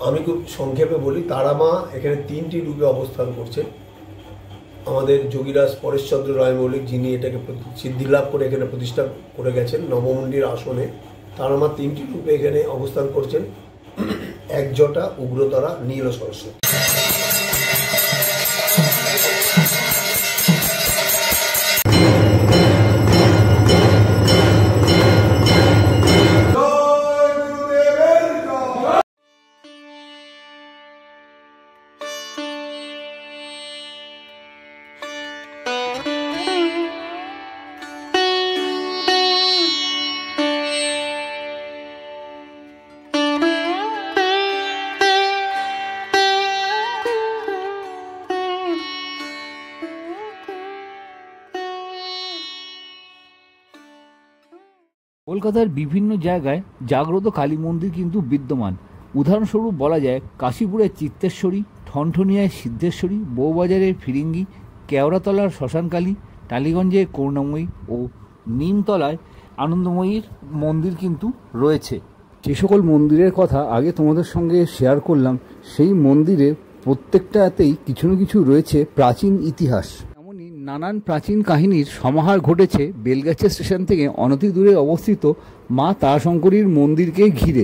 আমি খুব সংক্ষেপে বলি, তারা মা এখানে 3টি রূপে অবস্থান করছেন। আমাদের যোগীরাজ পরেশচন্দ্র রায় মৌলিক, যিনি এটাকে সিদ্ধিলাভ করে এখানে প্রতিষ্ঠা করে গেছেন নবমন্দির আসনে, তারা মা 3টি রূপে এখানে অবস্থান করছেন। একজটা, উগ্রতারা, নীল সরস্বতী। কলকাতার বিভিন্ন জায়গায় জাগ্রত কালী মন্দির কিন্তু বিদ্যমান। উদাহরণস্বরূপ বলা যায় কাশীপুরের চিত্তেশ্বরী, ঠনঠনিয়ায় সিদ্ধেশ্বরী, বউবাজারের ফিরিঙ্গি, কেওড়াতলার শ্মশানকালী, টালিগঞ্জের করুণাময়ী ও নিমতলায় আনন্দময়ীর মন্দির কিন্তু রয়েছে। যে সকল মন্দিরের কথা আগে তোমাদের সঙ্গে শেয়ার করলাম, সেই মন্দিরে প্রত্যেকটাতেই কিছু না কিছু রয়েছে প্রাচীন ইতিহাস। এমনই নানান প্রাচীন কাহিনীর সমাহার ঘটেছে বেলগাছিয়া স্টেশন থেকে অনতি দূরে অবস্থিত মা তারাশঙ্করীর মন্দিরকে ঘিরে।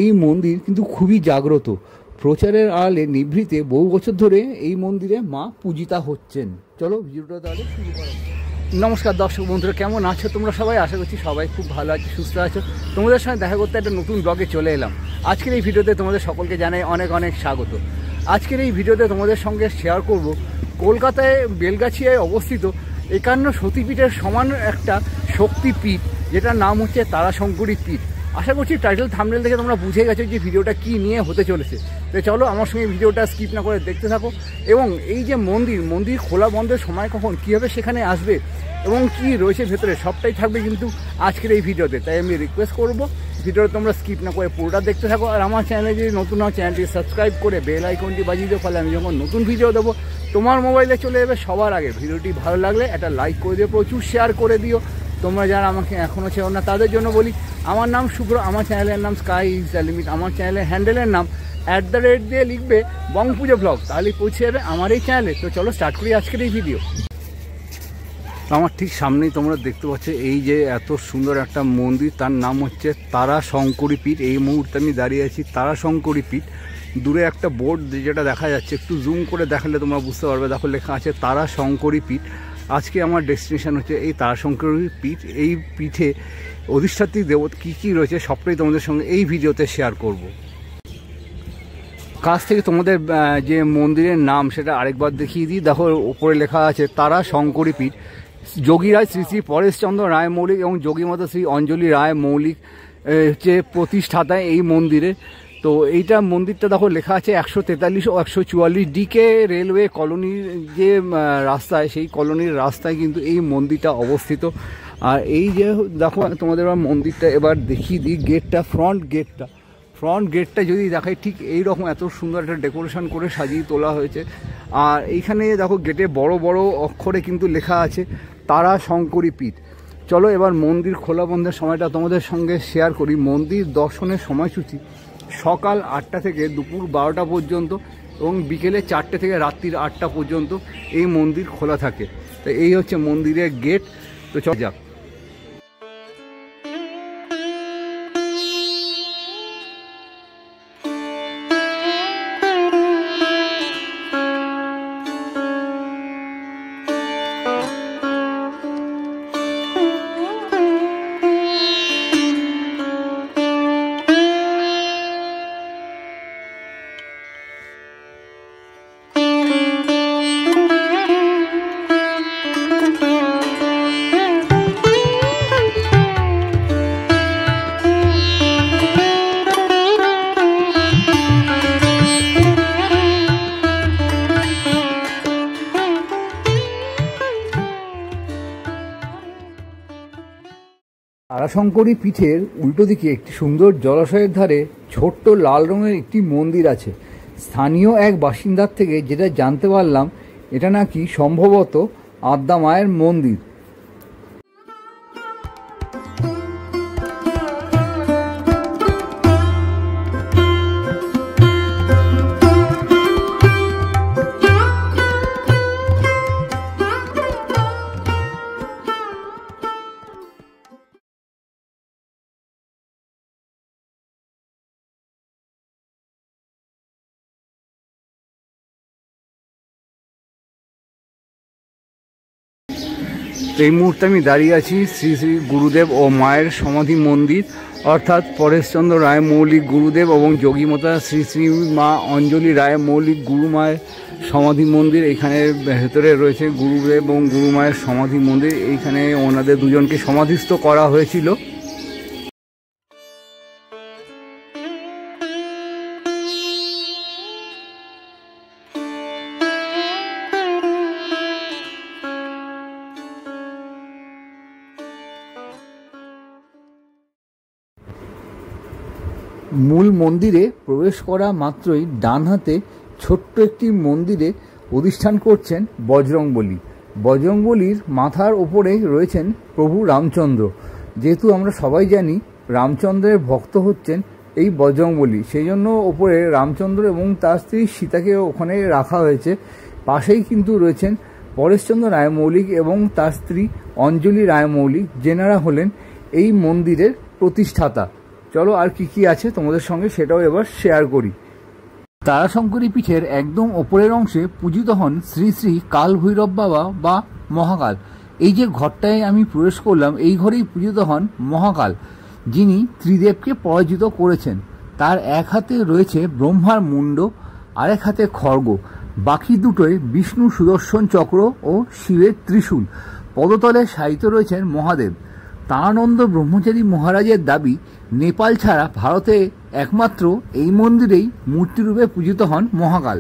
এই মন্দির কিন্তু খুবই জাগ্রত। প্রচারের আড়ালে নিভৃতে বহু বছর ধরে এই মন্দিরে মা পূজিতা হচ্ছেন। চলো ভিডিওটা তাহলে শুরু করা। নমস্কার দর্শক বন্ধুরা, কেমন আছো তোমরা সবাই? আশা করছি সবাই খুব ভালো আছো, সুস্থ আছো। তোমাদের সঙ্গে দেখা করতে একটা নতুন ব্লগে চলে এলাম। আজকের এই ভিডিওতে তোমাদের সকলকে জানাই অনেক অনেক স্বাগত। আজকের এই ভিডিওতে তোমাদের সঙ্গে শেয়ার করব কলকাতায় বেলগাছিয়ায় অবস্থিত 51 সতীপীঠের সমান একটা শক্তিপীঠ, যেটার নাম হচ্ছে তারাশঙ্করী পীঠ। আশা করছি টাইটেল থাম্বনেল থেকে তোমরা বুঝে গেছো যে ভিডিওটা কী নিয়ে হতে চলেছে। তো চলো আমার সঙ্গে ভিডিওটা স্কিপ না করে দেখতে থাকো। এবং এই যে মন্দির খোলা বন্ধের সময় কখন, কীভাবে সেখানে আসবে এবং কি রয়েছে ভেতরে, সবটাই থাকবে কিন্তু আজকের এই ভিডিওতে। তাই আমি রিকোয়েস্ট করবো ভিডিওটা তোমরা স্কিপ না করে পুরোটা দেখতে থাকো। আর আমার চ্যানেলে যদি নতুন হয় চ্যানেলটি সাবস্ক্রাইব করে বেল আইকনটি বাজিয়ে দেবো, ফলে আমি যখন নতুন ভিডিও দেবো তোমার মোবাইলে চলে যাবে সবার আগে। ভিডিওটি ভালো লাগলে একটা লাইক করে দিও, প্রচুর শেয়ার করে দিও। তোমরা যারা আমাকে এখনও চেনো না তাদের জন্য বলি, আমার নাম শুভ্র, আমার চ্যানেলের নাম স্কাই ইজ দ্য লিমিট, আমার চ্যানেলের হ্যান্ডেলের নাম @ দিয়ে লিখবে বংপুজো ব্লগ, তাহলেই পৌঁছে যাবে আমার এই চ্যানেলে। তো চলো স্টার্ট করি আজকের এই ভিডিও। আমার ঠিক সামনেই তোমরা দেখতে পাচ্ছ এই যে এত সুন্দর একটা মন্দির, তার নাম হচ্ছে তারাশঙ্করী পীঠ। এই মুহূর্তে আমি দাঁড়িয়ে আছি তারাশঙ্করী পীঠ। দূরে একটা বোর্ড যেটা দেখা যাচ্ছে, একটু জুম করে দেখালে তোমরা বুঝতে পারবে। দেখো লেখা আছে তারাশঙ্করী পীঠ। আজকে আমার ডেস্টিনেশন হচ্ছে এই তারাশঙ্করী পীঠ। এই পীঠে অধিষ্ঠাত্রী দেবতা কী কী রয়েছে সবটাই তোমাদের সঙ্গে এই ভিডিওতে শেয়ার করব। কাছ থেকে তোমাদের যে মন্দিরের নাম সেটা আরেকবার দেখিয়ে দিই। দেখো ওপরে লেখা আছে তারাশঙ্করী পীঠ। যোগীরাজ শ্রী শ্রী পরেশচন্দ্র রায় মৌলিক এবং যোগীমাতা শ্রী অঞ্জলি রায় মৌলিক হচ্ছে প্রতিষ্ঠাতায় এই মন্দিরে। তো এইটা মন্দিরটা দেখো লেখা আছে 143 ও 144 ডিকে রেলওয়ে কলোনির যে রাস্তায়, সেই কলোনির রাস্তায় কিন্তু এই মন্দিরটা অবস্থিত। আর এই যে দেখো তোমাদের মন্দিরটা এবার দেখিয়ে দিই, গেটটা, ফ্রন্ট গেটটা যদি দেখাই, ঠিক এই রকম এত সুন্দর একটা ডেকোরেশন করে সাজিয়ে তোলা হয়েছে। আর এইখানে দেখো গেটে বড় বড় অক্ষরে কিন্তু লেখা আছে তারাশঙ্করী পীঠ। চলো এবার মন্দির খোলা বন্ধের সময়টা তোমাদের সঙ্গে শেয়ার করি। মন্দির দর্শনের সময়সূচি সকাল 8টা থেকে দুপুর 12টা পর্যন্ত এবং বিকেলে 4টে থেকে রাত্রির 8টা পর্যন্ত এই মন্দির খোলা থাকে। তো এই হচ্ছে মন্দিরের গেট। তো চল যাক। তারাশঙ্করী পীঠের উল্টো দিকে একটি সুন্দর জলাশয়ের ধারে ছোট্ট লাল রঙের একটি মন্দির আছে। স্থানীয় এক বাসিন্দার থেকে যেটা জানতে পারলাম, এটা নাকি সম্ভবত আদ্যা মায়ের মন্দির। এই মুহূর্তে আমি দাঁড়িয়ে আছি শ্রী শ্রী গুরুদেব ও মায়ের সমাধি মন্দির, অর্থাৎ পরেশচন্দ্র রায় মৌলিক গুরুদেব এবং যোগীমাতা শ্রী শ্রী মা অঞ্জলি রায় মৌলিক গুরুমায়ের সমাধি মন্দির। এখানে ভেতরে রয়েছে গুরুদেব এবং গুরুমায়ের সমাধি মন্দির। এইখানে ওনাদের দুজনকে সমাধিস্থ করা হয়েছিল। মূল মন্দিরে প্রবেশ করা মাত্রই ডান হাতে ছোট্ট একটি মন্দিরে অধিষ্ঠান করছেন বজরংবলী। বজরংবলীর মাথার ওপরে রয়েছেন প্রভু রামচন্দ্র। যেহেতু আমরা সবাই জানি রামচন্দ্রের ভক্ত হচ্ছেন এই বজরংবলী, সেই জন্য ওপরে রামচন্দ্র এবং তার স্ত্রী সীতাকে ওখানে রাখা হয়েছে। পাশেই কিন্তু রয়েছেন পরেশচন্দ্র রায় মৌলিক এবং তার স্ত্রী অঞ্জলি রায় মৌলিক, যেনারা হলেন এই মন্দিরের প্রতিষ্ঠাতা। চলো আর কি আছে তোমাদের সঙ্গে সেটাও এবার শেয়ার করি। তারাশঙ্করী পীঠের একদম ওপরের অংশে পূজিত হন শ্রী শ্রী কাল ভৈরব বাবা বা মহাকাল। এই যে ঘরটায় আমি প্রবেশ করলাম, এই ঘরেই পূজিত হন মহাকাল, যিনি ত্রিদেবকে পরাজিত করেছেন। তার এক হাতে রয়েছে ব্রহ্মার মুণ্ড, আরেক হাতে খড়গ, বাকি দুটোয় বিষ্ণু সুদর্শন চক্র ও শিবের ত্রিশূল। পদতলে শায়িত রয়েছেন মহাদেব। তারানন্দ ব্রহ্মচারী মহারাজের দাবি, নেপাল ছাড়া ভারতে একমাত্র এই মন্দিরেই মূর্তিরূপে পূজিত হন মহাকাল।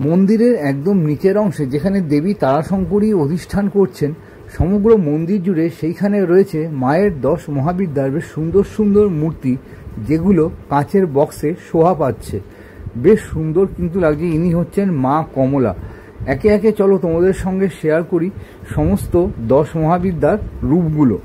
মন্দিরের একদম নিচের অংশে যেখানে দেবী তারাশঙ্করী অধিষ্ঠান করছেন, সমগ্র মন্দির জুড়ে সেইখানে রয়েছে মায়ের 10 মহাবিদ্যার বেশ সুন্দর সুন্দর মূর্তি, যেগুলো কাঁচের বক্সে শোভা পাচ্ছে। বেশ সুন্দর কিন্তু লাগছে। ইনি হচ্ছেন মা কমলা। একে একে চলো তোমাদের সঙ্গে শেয়ার করি সমস্ত 10 মহাবিদ্যার রূপগুলো।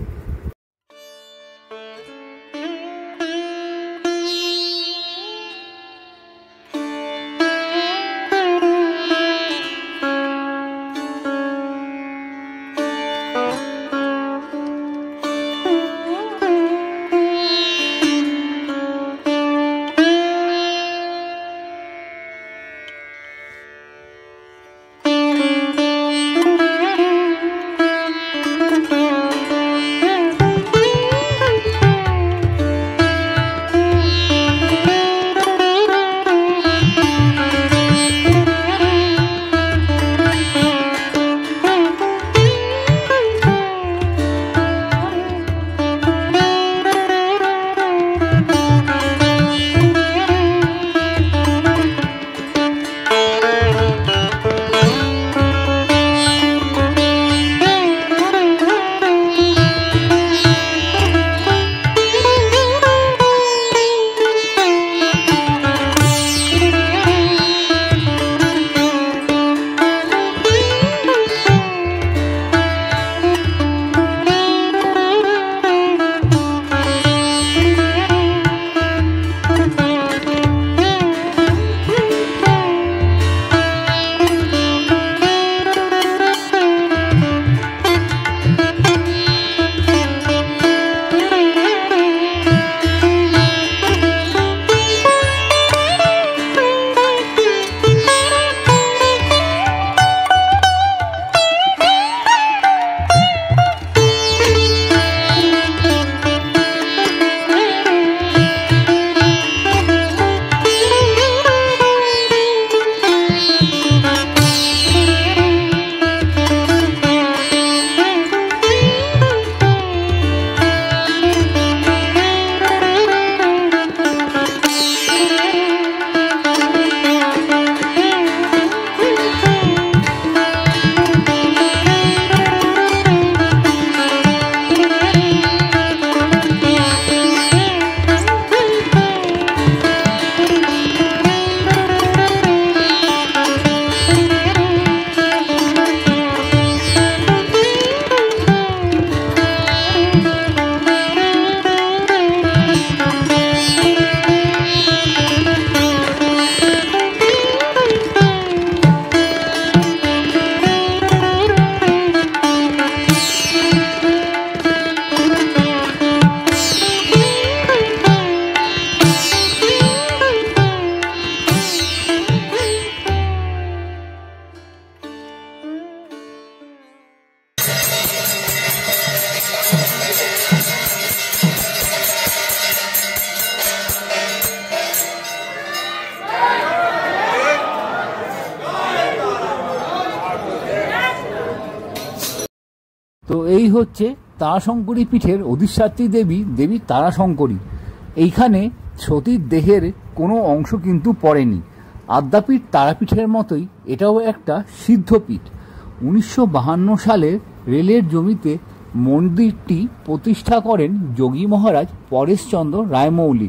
তো এই হচ্ছে তারাশঙ্করী পীঠের অধিষ্ঠাত্রী দেবী, দেবী তারাশঙ্করী। এইখানে সতীর দেহের কোনো অংশ কিন্তু পড়েনি। আদ্যাপীঠ তারাপীঠের মতোই এটাও একটা সিদ্ধপীঠ। 1952 সালে রেলের জমিতে মন্দিরটি প্রতিষ্ঠা করেন যোগী মহারাজ পরেশচন্দ্র রায়মৌলি।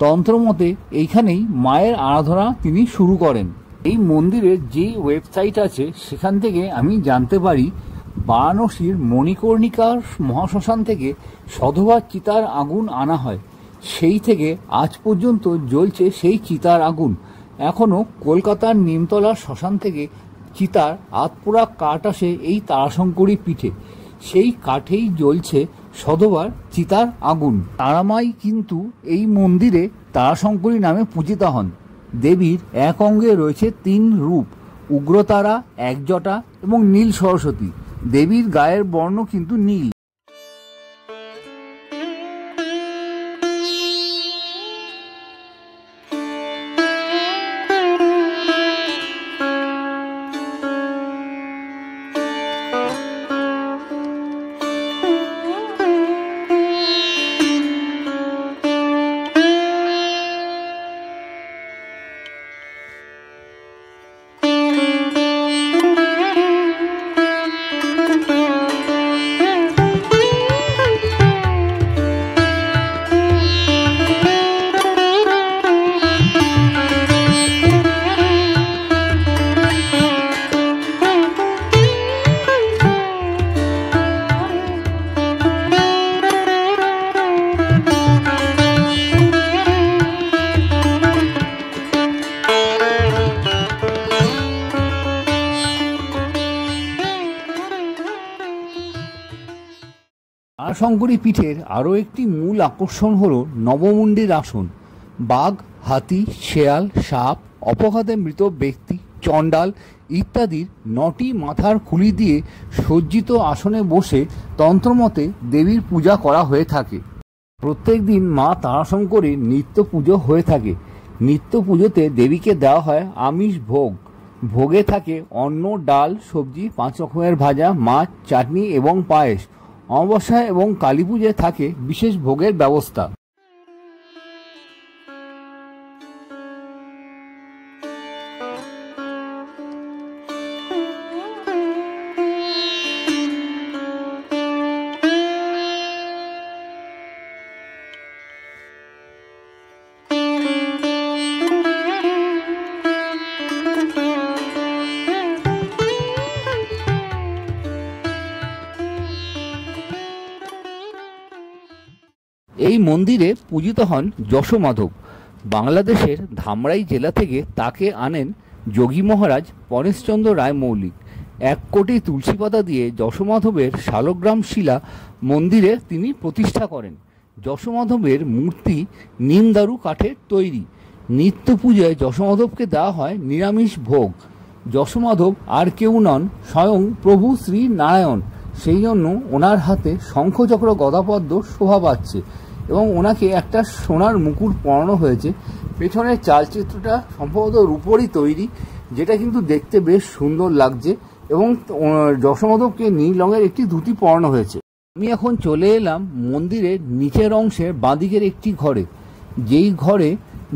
তন্ত্রমতে এইখানেই মায়ের আরাধনা তিনি শুরু করেন। এই মন্দিরের যে ওয়েবসাইট আছে সেখান থেকে আমি জানতে পারি বারাণসীর মণিকর্ণিকার মহাশ্মশান থেকে সধবার চিতার আগুন আনা হয়, সেই থেকে আজ পর্যন্ত জ্বলছে সেই চিতার আগুন। এখনও কলকাতার নিমতলার শ্মশান থেকে চিতার আতপোড়া কাঠ আসে এই তারাশঙ্করী পীঠে, সেই কাঠেই জ্বলছে সধবার চিতার আগুন। তারামাই কিন্তু এই মন্দিরে তারাশঙ্করী নামে পূজিতা হন। দেবীর এক অঙ্গে রয়েছে 3 রূপ, উগ্রতারা, একজটা এবং নীল সরস্বতী। দেবীর গায়ের বর্ণ কিন্তু নীল। তারাশঙ্করী পীঠের আরও একটি মূল আকর্ষণ হল নবমুণ্ডির আসন। বাঘ, হাতি, শেয়াল, সাপ, অপঘাতে মৃত ব্যক্তি, চণ্ডাল ইত্যাদির 9টি মাথার খুলি দিয়ে সজ্জিত আসনে বসে তন্ত্রমতে দেবীর পূজা করা হয়ে থাকে। প্রত্যেক দিন মা তারাশঙ্করীর নিত্য পুজো হয়ে থাকে। নিত্য পুজোতে দেবীকে দেওয়া হয় আমিষ ভোগ। ভোগে থাকে অন্ন, ডাল, সবজি, 5 রকমের ভাজা, মাছ, চাটনি এবং পায়েস। অমাবস্যা এবং কালী পুজোয় থাকে বিশেষ ভোগের ব্যবস্থা। এই মন্দিরে পূজিত হন যশোমাধব। বাংলাদেশের ধামরাই জেলা থেকে তাকে আনেন যোগী মহারাজ পরেশচন্দ্র রায় মৌলিক। 1 কোটি তুলসী পাতা দিয়ে যশোমাধবের শালগ্রাম শিলা মন্দিরে তিনি প্রতিষ্ঠা করেন। যশোমাধবের মূর্তি নিমদারু কাঠের তৈরি। নিত্য পূজায় যশোমাধবকে দেওয়া হয় নিরামিষ ভোগ। যশোমাধব আর কেউ নন, স্বয়ং প্রভু শ্রী নারায়ণ। সেই জন্য ওনার হাতে শঙ্খচক্র গদাপদ্ম শোভা পাচ্ছে এবং ওনাকে একটা সোনার মুকুট পরানো হয়েছে। পেছনের চালচিত্রটা সম্ভবত রূপোরই তৈরি, যেটা কিন্তু দেখতে বেশ সুন্দর লাগছে এবং যশোমাধবকে নীল রঙের একটি ধুতি পরানো হয়েছে। আমি এখন চলে এলাম মন্দিরের নিচের অংশের বাঁদিকের একটি ঘরে, যেই ঘরে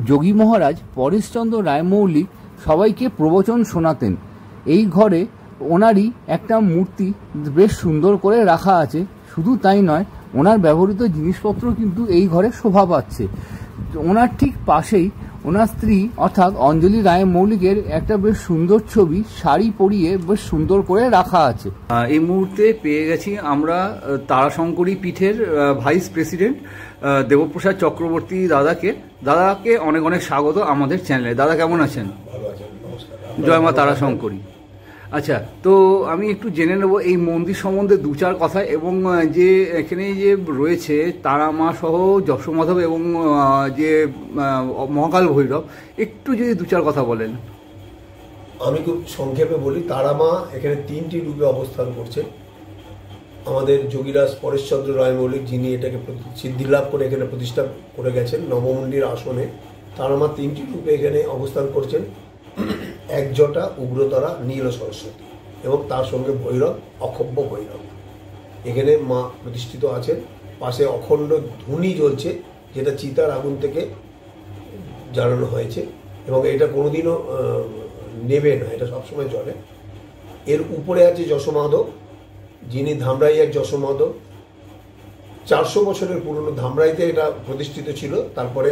যোগী মহারাজ পরেশচন্দ্র রায় মৌলিক সবাইকে প্রবচন শোনাতেন। এই ঘরে ওনারই একটা মূর্তি বেশ সুন্দর করে রাখা আছে। শুধু তাই নয়, ওনার ব্যবহৃত জিনিসপত্র কিন্তু এই ঘরে শোভা পাচ্ছে। ওনার ঠিক পাশেই ওনার স্ত্রী অর্থাৎ অঞ্জলি রায় মৌলিকের একটা বেশ সুন্দর ছবি শাড়ি পরিয়ে বেশ সুন্দর করে রাখা আছে। এই মুহূর্তে পেয়ে গেছি আমরা তারাশঙ্করী পীঠের ভাইস প্রেসিডেন্ট দেবপ্রসাদ চক্রবর্তী দাদাকে অনেক অনেক স্বাগত আমাদের চ্যানেলে। দাদা কেমন আছেন? ভালো আছেন, নমস্কার। জয় মা তারাশঙ্করী। আচ্ছা, তো আমি একটু জেনে নেব এই মন্দির সম্বন্ধে 2-4 কথা, এবং যে এখানে যে রয়েছে তারা মা সহ যশোমাধব এবং যে মহাকাল ভৈরব, একটু যদি 2-4 কথা বলেন। আমি খুব সংক্ষেপে বলি। তারা মা এখানে 3টি রূপে অবস্থান করছে। আমাদের যোগীরাজ পরেশচন্দ্র রায় মৌলিক, যিনি এটাকে সিদ্ধিলাভ করে এখানে প্রতিষ্ঠা করে গেছেন নবমুণ্ডির আসনে, তারা মা 3টি রূপে এখানে অবস্থান করছেন। একজটা, উগ্রতারা, নীল সরস্বতী এবং তার সঙ্গে ভৈরব, অক্ষব্য ভৈরব। এখানে মা প্রতিষ্ঠিত আছেন। পাশে অখণ্ড ধুনি জ্বলছে, যেটা চিতার আগুন থেকে জ্বালানো হয়েছে এবং এটা কোনোদিনও নেবে না, এটা সবসময় চলে। এর উপরে আছে যশোমাধব, যিনি ধামরাইয়ের যশোমাধব। 400 বছরের পুরনো ধামরাইতে এটা প্রতিষ্ঠিত ছিল। তারপরে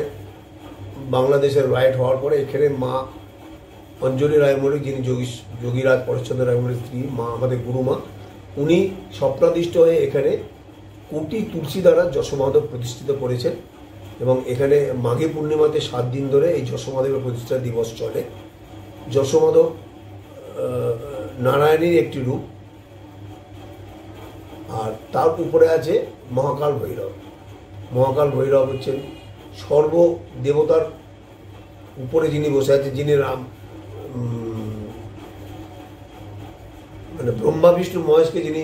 বাংলাদেশের রাইট হওয়ার পরে এখানে মা অঞ্জলি রায় মৌলিক, যিনি যোগীরাজ পরেশচন্দ্র রায় মৌলিক স্ত্রী, মা আমাদের গুরুমা, উনি স্বপ্নাদিষ্ট হয়ে এখানে কোটি তুলসী দ্বারা যশোমাধব প্রতিষ্ঠিত করেছেন। এবং এখানে মাঘী পূর্ণিমাতে 7 দিন ধরে এই যশোমাধবের প্রতিষ্ঠা দিবস চলে। যশোমাধব নারায়ণীর একটি রূপ। আর তার উপরে আছে মহাকাল ভৈরব। মহাকাল ভৈরব হচ্ছেন সর্ব দেবতার উপরে যিনি বসে আছেন, যিনি মানে ব্রহ্মা বিষ্ণু মহেশকে যিনি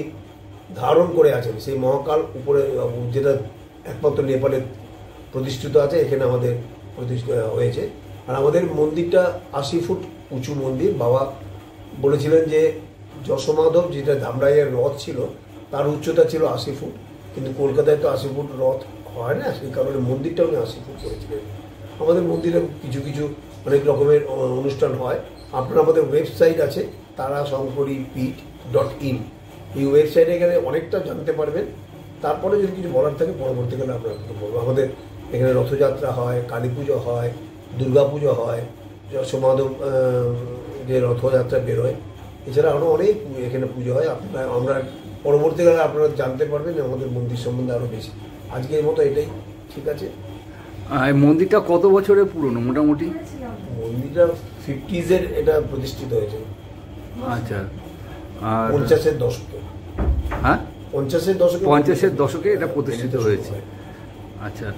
ধারণ করে আছেন, সেই মহাকাল উপরে, যেটা একমাত্র নেপালে প্রতিষ্ঠিত আছে, এখানে আমাদের প্রতিষ্ঠা হয়েছে। আর আমাদের মন্দিরটা 80 ফুট উঁচু মন্দির। বাবা বলেছিলেন যে যশোমাধব যেটা ধামরাইয়ের রথ ছিল, তার উচ্চতা ছিল 80 ফুট, কিন্তু কলকাতায় তো 80 ফুট রথ হয় না, সেই কারণে মন্দিরটা উনি 80 ফুট করেছিলেন। আমাদের মন্দিরে কিছু কিছু অনেক রকমের অনুষ্ঠান হয়। আপনার আমাদের ওয়েবসাইট আছে tarashonkoripit.in, এই ওয়েবসাইটে গেলে অনেকটা জানতে পারবেন। তারপরে যদি কিছু বলার থাকে পরবর্তীকালে আমরা বলবো। আমাদের এখানে রথযাত্রা হয়, কালী পুজো হয়, দুর্গা পুজো হয়, যশোমাধব যে রথযাত্রা বেরোয়, এছাড়া আরও অনেক এখানে পুজো হয়। আমরা পরবর্তীকালে আপনারা জানতে পারবেন আমাদের মন্দির সম্বন্ধে আরও বেশি। আজকের মতো এটাই, ঠিক আছে। মন্দিরটা কত বছরের পুরনো মোটামুটি? মন্দিরটা 50s এটা প্রতিষ্ঠিত হয়েছে। আচ্ছা, 50-এর দশকে। হ্যাঁ, 50-এর দশকে 50-এর দশকে এটা প্রতিষ্ঠিত হয়েছে। আচ্ছা,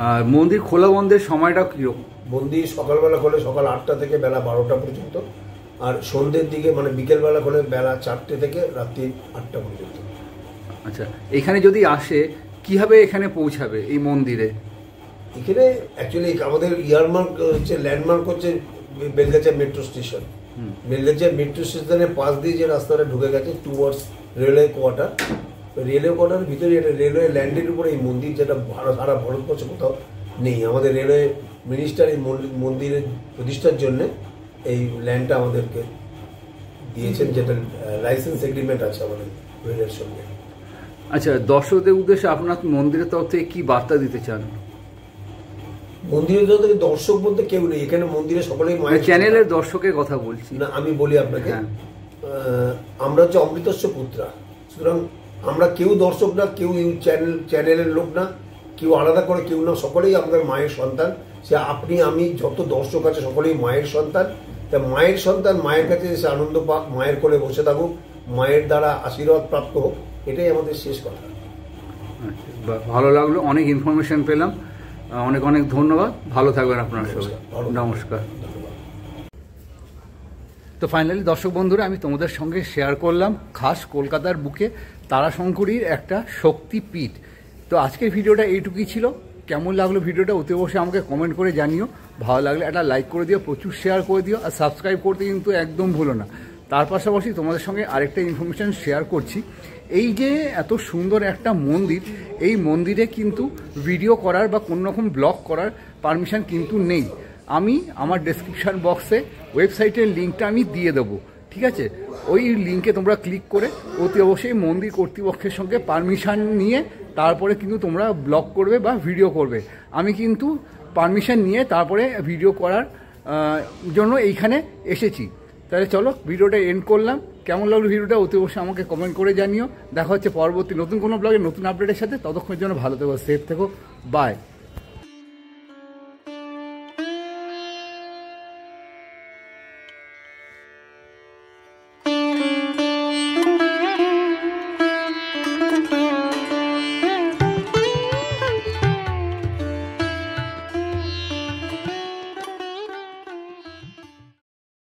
আর মন্দির খোলা বন্ধের সময়টা কীরকম? মন্দির সকালবেলা খোলে সকাল 8টা থেকে বেলা 12টা পর্যন্ত, আর সন্ধ্যের দিকে মানে বিকেলবেলা খোলে বেলা 4টে থেকে রাত্রি 8টা পর্যন্ত। আচ্ছা, এখানে যদি আসে কিভাবে এখানে পৌঁছাবে এই মন্দিরে? এখানে অ্যাকচুয়ালি আমাদের ইয়ারমার্ক হচ্ছে, ল্যান্ডমার্ক হচ্ছে Belgachia metro station. Belgachia metro স্টেশনের পাশ দিয়ে যে রাস্তাটা ঢুকে গেছে টুয়ার্ডস রেলওয়ে কোয়ার্টার, রেলওয়ে কোয়ার্টারের ভিতরে এটা রেলওয়ে ল্যান্ডের উপরে এই মন্দির, যেটা সারা ভারতবর্ষে কোথাও নেই। আমাদের রেলওয়ে মিনিস্টার এই মন্দিরের প্রতিষ্ঠার জন্য এই ল্যান্ডটা আমাদেরকে দিয়েছেন, যেটা লাইসেন্স এগ্রিমেন্ট আছে আমাদের রেলের সঙ্গে। আচ্ছা, দর্শকদের উদ্দেশ্যে আপনার মন্দিরের তরফ থেকে কি বার্তা দিতে চান? মন্দিরের থেকে দর্শক বলতে কেউ নেই এখানে, মন্দিরে সকলেই মায়ের চ্যানেলের দর্শকের কথা বলছি না, আমি বলি আপনাকে, হ্যাঁ। আমরা হচ্ছে অমৃতস্য পুত্রা, সুতরাং আমরা কেউ দর্শক না, কেউ চ্যানেলের লোক না, কেউ আলাদা করে কেউ না, সকলেই আমাদের মায়ের সন্তান। সে আপনি আমি যত দর্শক আছে সকলেই মায়ের সন্তান। তা মায়ের সন্তান মায়ের কাছে এসে আনন্দ পাক, মায়ের কোলে বসে থাকুক, মায়ের দ্বারা আশীর্বাদ প্রাপ্ত হোক, এটাই আমাদের শেষ কথা। ভালো লাগলো, অনেক ইনফরমেশন পেলাম, অনেক অনেক ধন্যবাদ। ভালো থাকবেন আপনার সবাই, নমস্কার। তো ফাইনালি দর্শক বন্ধুরা, আমি তোমাদের সঙ্গে শেয়ার করলাম খাস কলকাতার বুকে তারাশঙ্করীর একটা শক্তিপীঠ। তো আজকের ভিডিওটা এইটুকুই ছিল। কেমন লাগলো ভিডিওটা অতি অবশ্যই আমাকে কমেন্ট করে জানিও। ভালো লাগলে একটা লাইক করে দিও, প্রচুর শেয়ার করে দিও, আর সাবস্ক্রাইব করতে কিন্তু একদম ভুলো না। তার পাশাপাশি তোমাদের সঙ্গে আরেকটা ইনফরমেশান শেয়ার করছি। এই যে এত সুন্দর একটা মন্দির, এই মন্দিরে কিন্তু ভিডিও করার বা কোনো রকম ব্লগ করার পারমিশন কিন্তু নেই। আমি আমার ডেসক্রিপশান বক্সে ওয়েবসাইটের লিঙ্কটা আমি দিয়ে দেবো, ঠিক আছে? ওই লিঙ্কে তোমরা ক্লিক করে অতি অবশ্যই মন্দির কর্তৃপক্ষের সঙ্গে পারমিশন নিয়ে তারপরে কিন্তু তোমরা ব্লগ করবে বা ভিডিও করবে। আমি কিন্তু পারমিশন নিয়ে তারপরে ভিডিও করার জন্য এইখানে এসেছি। তাহলে চলো ভিডিওটা এন্ড করলাম। কেমন লাগলো ভিডিওটা অতি অবশ্যই আমাকে কমেন্ট করে জানিও। দেখা হচ্ছে পরবর্তী নতুন কোনো ব্লগে নতুন আপডেটের সাথে। ততক্ষণের জন্য ভালো থেকো, সেফ থেকো, বাই।